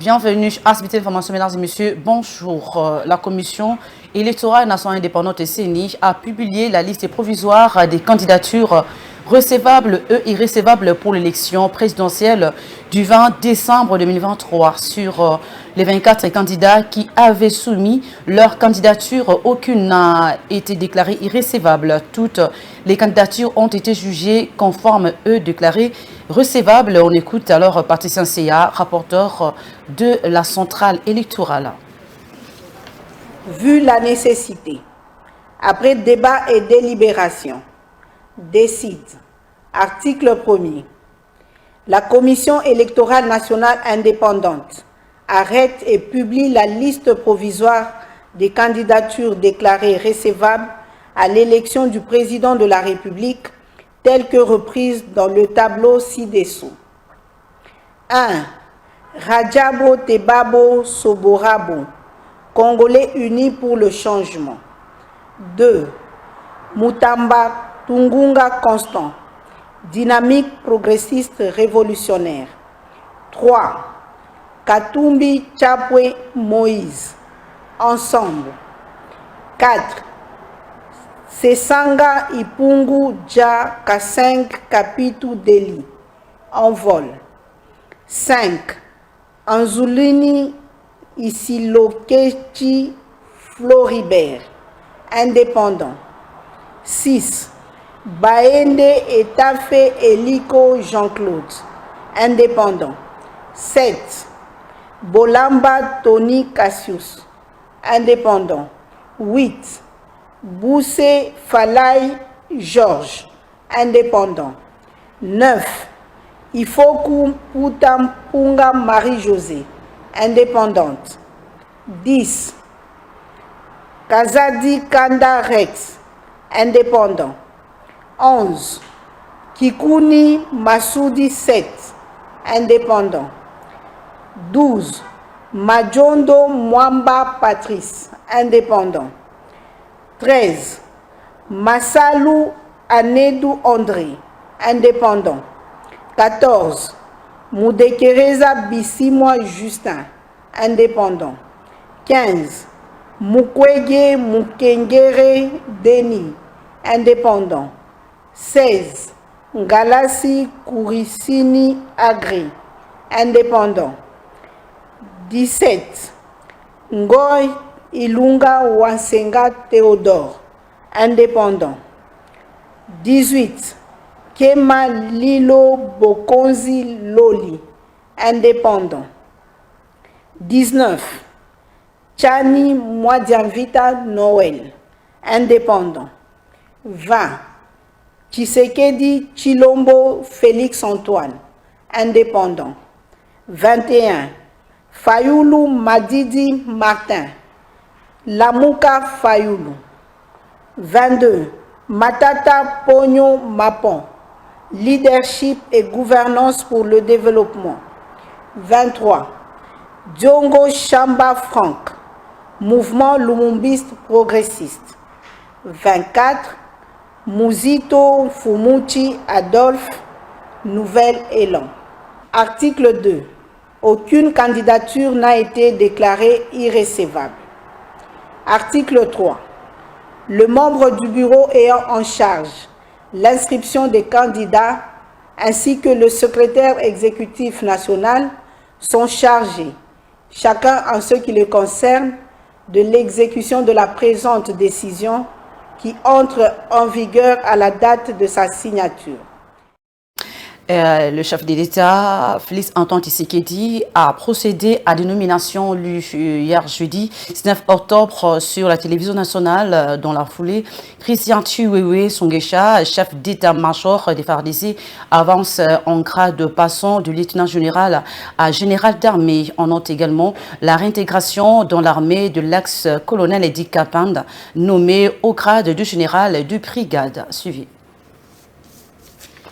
Bienvenue à cette information, mesdames et messieurs. Bonjour. La commission électorale nationale indépendante CENI a publié la liste provisoire des candidatures recevables et irrécevables pour l'élection présidentielle du 20 décembre 2023. Sur les 24 candidats qui avaient soumis leur candidature, aucune n'a été déclarée irrécevable. Toutes les candidatures ont été jugées conformes, déclarées recevables. On écoute alors Patricia Seya, rapporteur de la centrale électorale. Vu la nécessité, après débat et délibération, décide, article 1er, la Commission électorale nationale indépendante arrête et publie la liste provisoire des candidatures déclarées recevables à l'élection du président de la République, telle que reprise dans le tableau ci-dessous. 1. Rajabo Tebabo Soborabo, Congolais unis pour le changement. 2. Mutamba Tungunga Constant, dynamique progressiste révolutionnaire. 3. Katumbi Chapwe Moïse, ensemble. 4. Sesanga Ipungu Dja Kaseng Kapitu Deli, en vol. 5. Anzulini Isilokechi Floribert, indépendant. 6. Baende Etafe Eliko Jean-Claude, indépendant. 7. Bolamba Tony Cassius, indépendant. 8. Bousse Falay Georges, indépendant. 9. Ifoku Putampunga Marie-Josée, indépendante. 10. Kazadi Kanda Rex, indépendant. 11. Kikuni Massoudi 7, indépendant. 12. Majondo Mwamba Patrice, indépendant. 13. Massalou Anedou André, indépendant. 14. Moudekereza Bissimwa Justin, indépendant. 15. Mukwege Mukengere Denis, indépendant. 16. Ngalasi Kourisini Agri, indépendant. 17. Ngoy Ilunga Wansenga Théodore, indépendant. 18. Kema Lilo Bokonzi Loli, indépendant. 19. Chani Mwadianvita Noël, indépendant. 20. Tshisekedi Chilombo Félix Antoine, indépendant. 21. Fayoulou Madidi Martin, Lamouka Fayoulou. 22. Matata Pogno Mapon, leadership et gouvernance pour le développement. 23. Diongo Chamba Franck, mouvement lumumbiste progressiste. 24. Mouzito Fumuchi Adolphe, Nouvel Élan. Article 2. Aucune candidature n'a été déclarée irrécevable. Article 3. Le membre du bureau ayant en charge l'inscription des candidats ainsi que le secrétaire exécutif national sont chargés, chacun en ce qui le concerne, de l'exécution de la présente décision qui entre en vigueur à la date de sa signature. Le chef de l'État, Félix Antoine Tshisekedi, a procédé à des nominations hier jeudi 19 octobre sur la télévision nationale. Dans la foulée, Christian Chiwewe Songesha, chef d'état-major des FARDC, avance en grade de passant de lieutenant général à général d'armée. On note également la réintégration dans l'armée de l'ex-colonel Edi Kapand, nommé au grade de général de brigade. Suivi.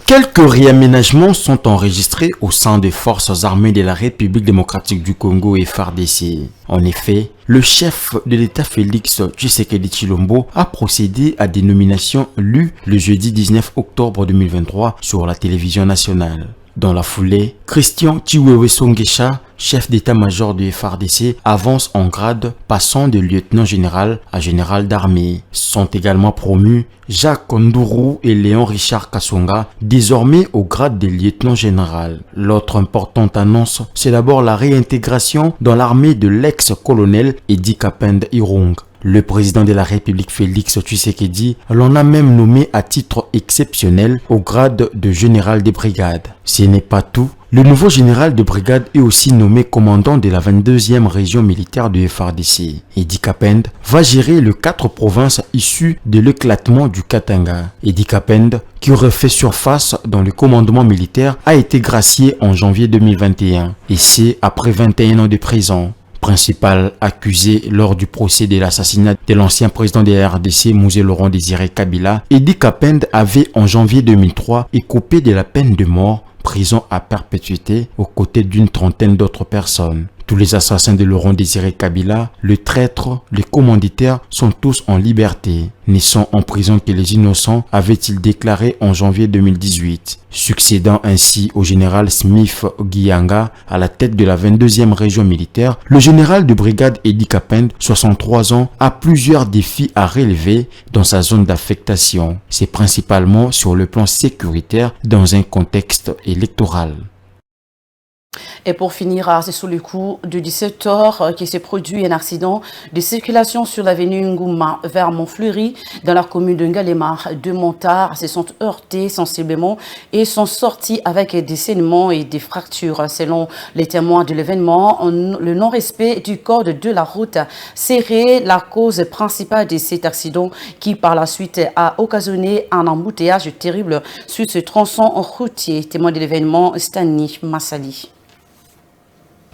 Quelques réaménagements sont enregistrés au sein des forces armées de la République démocratique du Congo et FARDC. En effet, le chef de l'État Félix Tshisekedi Tshilombo a procédé à des nominations lues le jeudi 19 octobre 2023 sur la télévision nationale. Dans la foulée, Christian Chiwewe Songesha, chef d'état-major du FARDC, avance en grade, passant de lieutenant général à général d'armée. Sont également promus Jacques Ndourou et Léon Richard Kassonga, désormais au grade de lieutenant général. L'autre importante annonce, c'est d'abord la réintégration dans l'armée de l'ex-colonel Edi Kapende Irung. Le président de la République Félix Tshisekedi l'en a même nommé à titre exceptionnel au grade de général de brigade. Ce n'est pas tout. Le nouveau général de brigade est aussi nommé commandant de la 22e région militaire du FARDC. Edi Kapende va gérer les 4 provinces issues de l'éclatement du Katanga. Edi Kapende, qui aurait fait surface dans le commandement militaire, a été gracié en janvier 2021. Et c'est après 21 ans de prison. Principal accusé lors du procès de l'assassinat de l'ancien président de la RDC, Mouzé Laurent Désiré Kabila, Edi Kapende avait en janvier 2003 écopé de la peine de mort, prison à perpétuité, aux côtés d'une trentaine d'autres personnes. Tous les assassins de Laurent Désiré Kabila, le traître, les commanditaires sont tous en liberté. Ne sont en prison que les innocents, avait-il déclaré en janvier 2018. Succédant ainsi au général Smith Giyanga à la tête de la 22e région militaire, le général de brigade Edi Kapende, 63 ans, a plusieurs défis à relever dans sa zone d'affectation. C'est principalement sur le plan sécuritaire dans un contexte électoral. Et pour finir, c'est sous le coup de 17h qui s'est produit un accident de circulation sur l'avenue Ngouma vers Montfleury dans la commune de Ngalemar. 2 motards se sont heurtés sensiblement et sont sortis avec des saignements et des fractures. Selon les témoins de l'événement, le non-respect du code de la route serait la cause principale de cet accident qui par la suite a occasionné un embouteillage terrible sur ce tronçon routier. Témoin de l'événement, Stani Massali.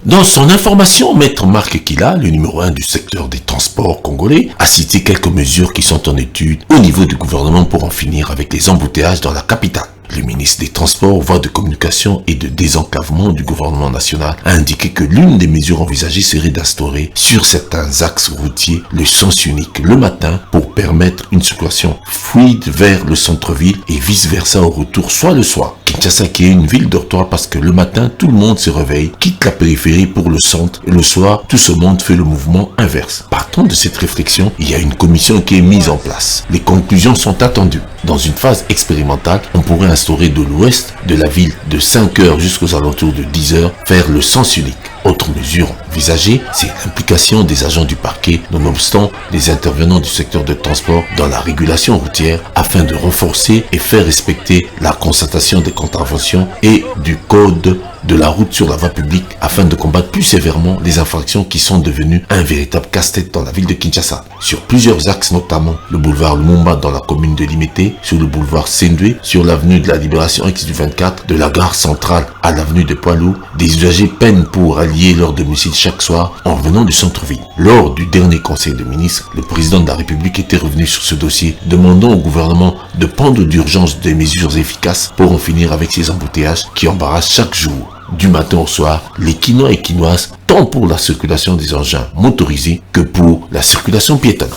Dans son information, Maître Marc Kila, le numéro 1 du secteur des transports congolais, a cité quelques mesures qui sont en étude au niveau du gouvernement pour en finir avec les embouteillages dans la capitale. Le ministre des Transports, voies de communication et de désenclavement du gouvernement national a indiqué que l'une des mesures envisagées serait d'instaurer sur certains axes routiers le sens unique le matin pour permettre une circulation fluide vers le centre-ville et vice-versa au retour, soit le soir. Kinshasa qui est une ville dortoir parce que le matin, tout le monde se réveille, quitte la périphérie pour le centre et le soir, tout ce monde fait le mouvement inverse. Partant de cette réflexion, il y a une commission qui est mise en place. Les conclusions sont attendues. Dans une phase expérimentale, on pourrait instaurer de l'ouest de la ville de 5 heures jusqu'aux alentours de 10 heures, faire le sens unique. Autre mesure envisagée, c'est l'implication des agents du parquet, nonobstant les intervenants du secteur de transport dans la régulation routière afin de renforcer et faire respecter la constatation des contraventions et du code de la route sur la voie publique afin de combattre plus sévèrement les infractions qui sont devenues un véritable casse-tête dans la ville de Kinshasa. Sur plusieurs axes, notamment le boulevard Lumumba dans la commune de Limete, sur le boulevard Sendwe, sur l'avenue de la Libération X du 24, de la gare centrale à l'avenue de Poilou, des usagers peinent pour allier leur domicile chaque soir en revenant du centre-ville. Lors du dernier conseil de ministres, le président de la République était revenu sur ce dossier, demandant au gouvernement de prendre d'urgence des mesures efficaces pour en finir avec ces embouteillages qui embarrassent chaque jour, du matin au soir, les Quinois et Quinoises, tant pour la circulation des engins motorisés que pour la circulation piétonne.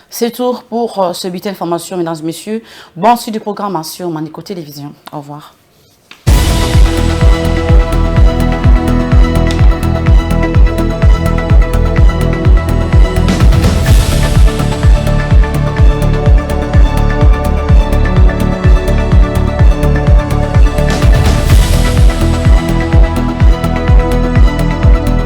C'est tout pour ce bulletin d'information, mesdames et messieurs. Bonne suite de programmation Manico Télévision. Au revoir.